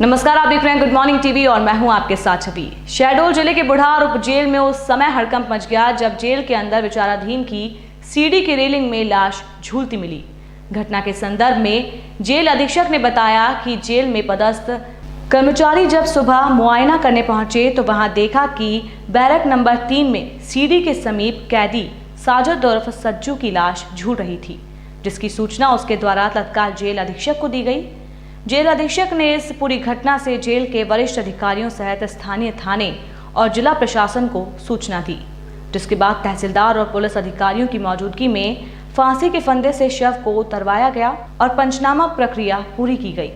नमस्कार, आप देख रहे हैं गुड मॉर्निंग टीवी और मैं हूं आपके साथ छवि। शहडोल जिले के बुढ़ार उप जेल में उस समय हड़कंप मच गया जब जेल के अंदर विचाराधीन की सीढ़ी की रेलिंग में लाश झूलती मिली। घटना के संदर्भ में जेल अधीक्षक ने बताया कि जेल में पदस्थ कर्मचारी जब सुबह मुआयना करने पहुंचे तो वहां देखा कि बैरक नंबर 3 में सीढ़ी के समीप कैदी साजिद उर्फ सज्जू की लाश झूल रही थी, जिसकी सूचना उसके द्वारा तत्काल जेल अधीक्षक को दी गई। जेल अधीक्षक ने इस पूरी घटना से जेल के वरिष्ठ अधिकारियों सहित स्थानीय थाने और जिला प्रशासन को सूचना दी, जिसके बाद तहसीलदार और पुलिस अधिकारियों की मौजूदगी में फांसी के फंदे से शव को उतरवाया गया और पंचनामा प्रक्रिया पूरी की गई।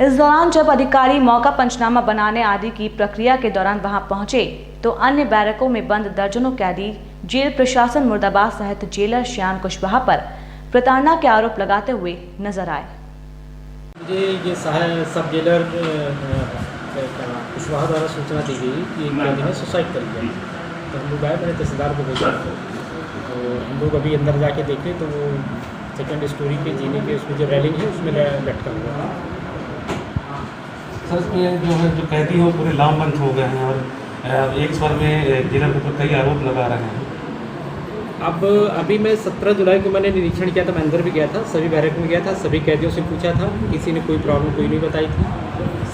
इस दौरान जब अधिकारी मौका पंचनामा बनाने आदि की प्रक्रिया के दौरान वहां पहुंचे तो अन्य बैरकों में बंद दर्जनों कैदी जेल प्रशासन मुर्दाबाद सहित जेलर श्याम कुशवाहा पर प्रताड़ना के आरोप लगाते हुए नजर आए। मुझे ये सब जेलर कुशवाहा द्वारा सूचना दी गई कि एक कैदी ने सुसाइड कर लिया। तो हम लोग आए, मैंने तहसीलदार को भेजा। तो हम लोग अभी अंदर जाके देखे तो वो सेकंड स्टोरी के जीने के उसमें जो रेलिंग है उसमें लटका हुआ है। सर, इसमें जो कैदी हो पूरे लामबंद हो गए हैं और एक स्वर में जेलर के ऊपर कई आरोप लगा रहे हैं। अब अभी मैं 17 जुलाई को मैंने निरीक्षण किया था, मैं अंदर भी गया था, सभी बैरक में गया था, सभी कैदियों से पूछा था, किसी ने कोई प्रॉब्लम कोई नहीं बताई थी।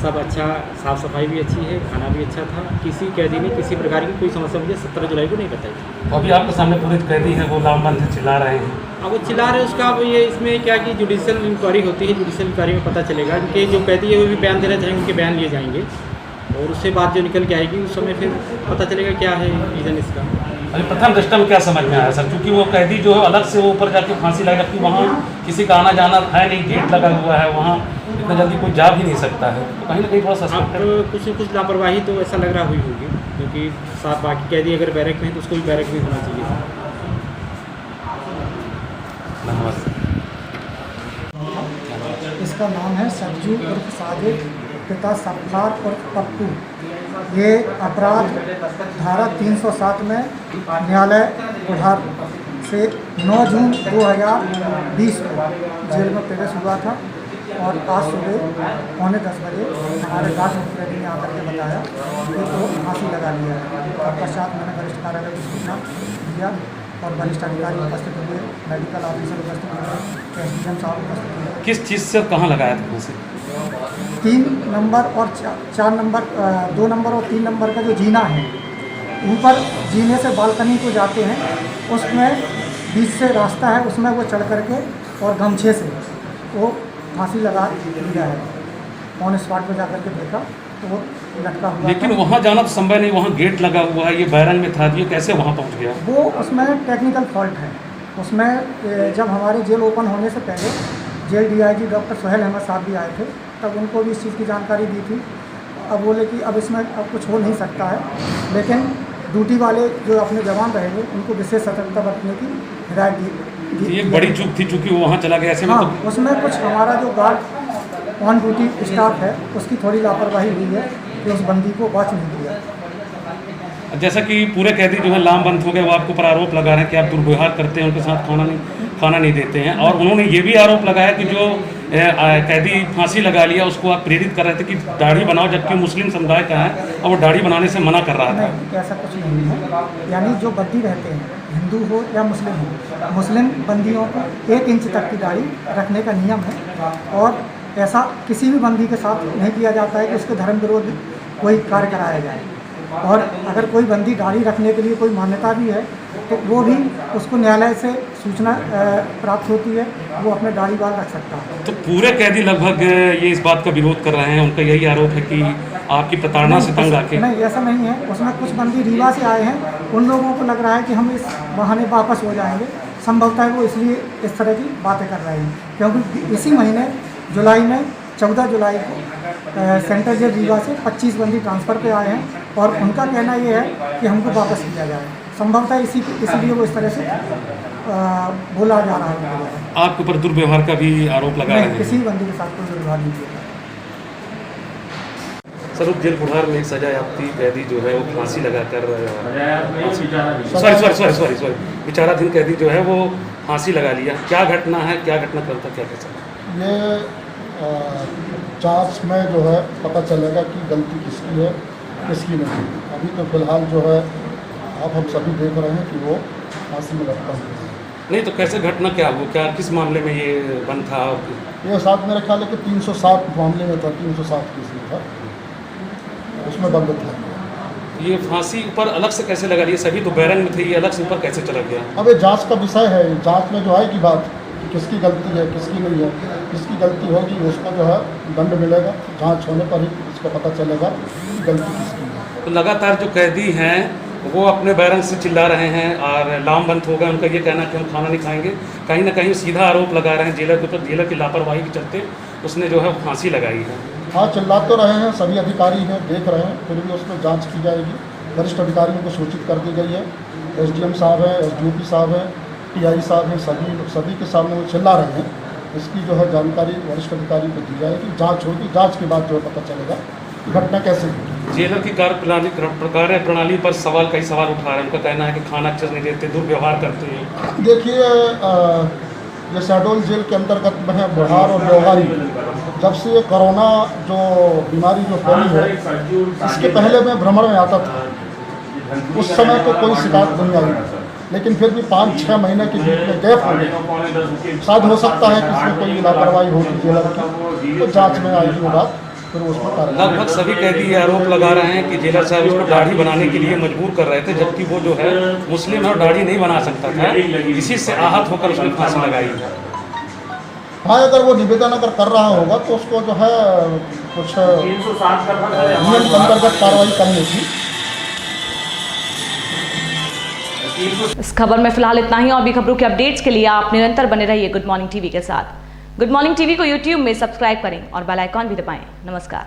सब अच्छा, साफ़ सफाई भी अच्छी है, खाना भी अच्छा था, किसी कैदी ने किसी प्रकार की कोई समस्या मुझे 17 जुलाई को नहीं बताई थी। अभी आपके सामने पूरे कैदी हैं, वो लामबंद से चिल्ला रहे हैं। अब वो चिल्ला रहे हैं, उसका अब ये इसमें क्या कि जुडिशियल इंक्वायरी होती है, जुडिशियल इंक्वायरी में पता चलेगा। उनके जो कैदी है वो भी बयान देना चाहेंगे, उनके बयान लिए जाएंगे और उससे बात जो निकल के आएगी उस समय फिर पता चलेगा क्या है रीज़न इसका। अभी प्रथम दृष्टया में क्या समझ में आया सर, क्योंकि वो कैदी जो है अलग से वो ऊपर जाके फांसी लगा, जबकि वहाँ किसी का आना जाना है नहीं, गेट लगा हुआ है, वहाँ इतना जल्दी कोई जा भी नहीं सकता है, तो कहीं ना कहीं थोड़ा सा कुछ न कुछ लापरवाही तो ऐसा लग रहा हुई होगी, क्योंकि साथ बाकी कैदी अगर बैरक में है तो उसको भी बैरक में होना चाहिए। धन्यवाद। इसका नाम है सज्जू उर्फ साजिद, पिता सत्तार उर्फ पप्पू। ये अपराध धारा 307 में न्यायालय बुढ़ार से 9 जून 2020 को जेल में प्रवेश हुआ था और आज सुबह 9:45 बजे हमारे गार्ड मुखिया ने आकर के बताया कि तो फांसी लगा लिया है। तत्पश्चात मैंने वरिष्ठ कार्यालय को सूचना दिया और वरिष्ठ अधिकारी उपस्थित हुए, मेडिकल ऑफिसर उपस्थित हुए, एसडीएम साहब उपस्थित हुए। किस चीज़ से कहाँ लगाया था फांसी? 3 नंबर और 4 नंबर, 2 नंबर और 3 नंबर का जो जीना है, ऊपर जीने से बालकनी को जाते हैं, उसमें बीच से रास्ता है, उसमें वो चढ़ करके और गमछे से वो फांसी लगा दिया है। ऑन स्पॉट पर जाकर के देखा तो वो लटका हुआ। लेकिन वहाँ जाना तो संभव नहीं, वहाँ गेट लगा हुआ है, ये बैरंग में था, ये कैसे वहाँ पहुँच गया? वो उसमें टेक्निकल फॉल्ट है। उसमें जब हमारे जेल ओपन होने से पहले जेल डीआईजी डॉक्टर सोहेल अहमद साहब भी आए थे, तब उनको भी इस चीज़ की जानकारी दी थी। अब बोले कि अब इसमें अब कुछ हो नहीं सकता है, लेकिन ड्यूटी वाले जो अपने जवान रहेंगे उनको विशेष सतर्कता बरतने की हिदायत दी। ये बड़ी चूक थी, चूँकि वो वहाँ चला गया ऐसे में। हाँ, तो उसमें कुछ हमारा जो गार्ड ऑन ड्यूटी स्टाफ है उसकी थोड़ी लापरवाही हुई है कि उस बंदी को वॉच नहीं दिया। जैसा कि पूरे कैदी जो है लामबंद हो गए, वो आपके ऊपर आरोप लगा रहे हैं कि आप दुर्व्यवहार करते हैं, उनके साथ खाना नहीं देते हैं, और उन्होंने ये भी आरोप लगाया कि जो कैदी फांसी लगा लिया उसको आप प्रेरित कर रहे थे कि दाढ़ी बनाओ, जबकि मुस्लिम समुदाय का है और वो दाढ़ी बनाने से मना कर रहा था। नहीं, ऐसा कुछ नहीं है। यानी जो बंदी रहते हैं, हिंदू हो या मुस्लिम हो, मुस्लिम बंदियों को 1 इंच तक की दाढ़ी रखने का नियम है और ऐसा किसी भी बंदी के साथ नहीं किया जाता है कि उसके धर्म विरोध कोई कार्य कराया जाए। और अगर कोई बंदी दाढ़ी रखने के लिए कोई मान्यता भी है तो वो भी उसको न्यायालय से सूचना प्राप्त होती है, वो अपने दाढ़ी बाल रख सकता है। तो पूरे कैदी लगभग ये इस बात का विरोध कर रहे हैं, उनका यही आरोप है कि आपकी प्रताड़ना से तंग आके। नहीं, ऐसा नहीं है। उसमें कुछ बंदी रीवा से आए हैं, उन लोगों को लग रहा है कि हम इस बहाने वापस हो जाएंगे। संभवतः वो इसलिए इस तरह की बातें कर रहे हैं, क्योंकि इसी महीने जुलाई में 14 जुलाई को सेंट्रल जेल रीवा से 25 बंदी ट्रांसफ़र पे आए हैं और उनका कहना ये है कि हमको वापस किया जाए। संभवतः इसीलिए वो इस तरह से बोला जा रहा है। आपके ऊपर दुर्व्यवहार का भी आरोप लगा रहे हैं? किसी बंदी के साथ कोई दुर्व्यवहार नहीं किया। सर, जेल बुढ़ार में एक सजा याफ्ती कैदी जो है वो फांसी लगाकर सॉरी विचाराधीन कैदी जो है वो फांसी लगा लिया। क्या घटना है, क्या घटना करता, क्या कैसा? ये जांच में जो है पता चलेगा कि गलती किसकी है किसकी नहीं। अभी तो फिलहाल जो है आप हम सभी देख रहे हैं कि वो फांसी में लटका हुआ है। नहीं तो कैसे घटना क्या हुआ, क्या किस मामले में ये बंद था? ये साथ मेरे ख्याल है कि 307 मामले में था, 307 केस में था, उसमें बंद था। ये फांसी ऊपर अलग से कैसे लगा लिया? सभी तो बैरंग में थे, ये अलग से ऊपर कैसे चला गया? अब ये जांच का विषय है, जांच में जो है कि बात कि किसकी गलती है किसकी नहीं है। किसकी गलती होगी उसको जो है दंड मिलेगा, जांच होने पर ही इसका पता चलेगा कि गलती किसकी है। तो लगातार जो कैदी हैं वो अपने बैरंग से चिल्ला रहे हैं और लामबंद हो गए, उनका ये कहना कि हम खाना नहीं खाएंगे। कहीं ना कहीं सीधा आरोप लगा रहे हैं जेलर के ऊपर, जेलर की लापरवाही के चलते उसने जो है फांसी लगाई है। हाँ, चिल्ला तो रहे हैं, सभी अधिकारी हैं, देख रहे हैं, फिर भी उसमें जांच की जाएगी। वरिष्ठ अधिकारियों को सूचित कर दी गई है। एसडीएम साहब हैं, एसडीओपी साहब हैं, टीआई साहब हैं, सभी के सामने वो चिल्ला रहे हैं। इसकी जो है जानकारी वरिष्ठ अधिकारी को दी जाएगी, जांच होगी, जांच के बाद जो है पता चलेगा घटना कैसे हुई। जेलर की कार्य प्रणाली पर कई सवाल उठा रहे हैं। उनका कहना है कि खाना अच्छे से नहीं देते, दुर्व्यवहार करते हैं। देखिए, ये शहडोल जेल के अंतर्गत में है बुढ़ार और लोहारी। जब से ये कोरोना जो बीमारी जो फैली है, इसके पहले मैं भ्रमण में आता था, उस समय तो कोई शिकायत नहीं आई, लेकिन फिर भी 5-6 महीने के बीच में गैप हो गया। शायद हो सकता है कि इसमें कोई लापरवाही होगी जेलर की, तो जांच में आएगी वो बात, फिर उसमें कार्रवाई। लगभग सभी कैदी ये आरोप लगा रहे हैं कि जेलर साहब इसको दाढ़ी बनाने के लिए मजबूर कर रहे थे, जबकि वो जो है मुस्लिम है और दाढ़ी नहीं बना सकता था। इसी से आहत होकर उसने फांसी लगाई है। हाँ, अगर वो निवेदन अगर कर रहा होगा तो उसको जो है कुछ नियम के अंतर्गत कार्रवाई करनी थी। इस खबर में फिलहाल इतना ही। और भी खबरों के अपडेट्स के लिए आप निरंतर बने रहिए गुड मॉर्निंग टीवी के साथ। गुड मॉर्निंग टीवी को यूट्यूब में सब्सक्राइब करें और बेल आइकॉन भी दबाएं। नमस्कार।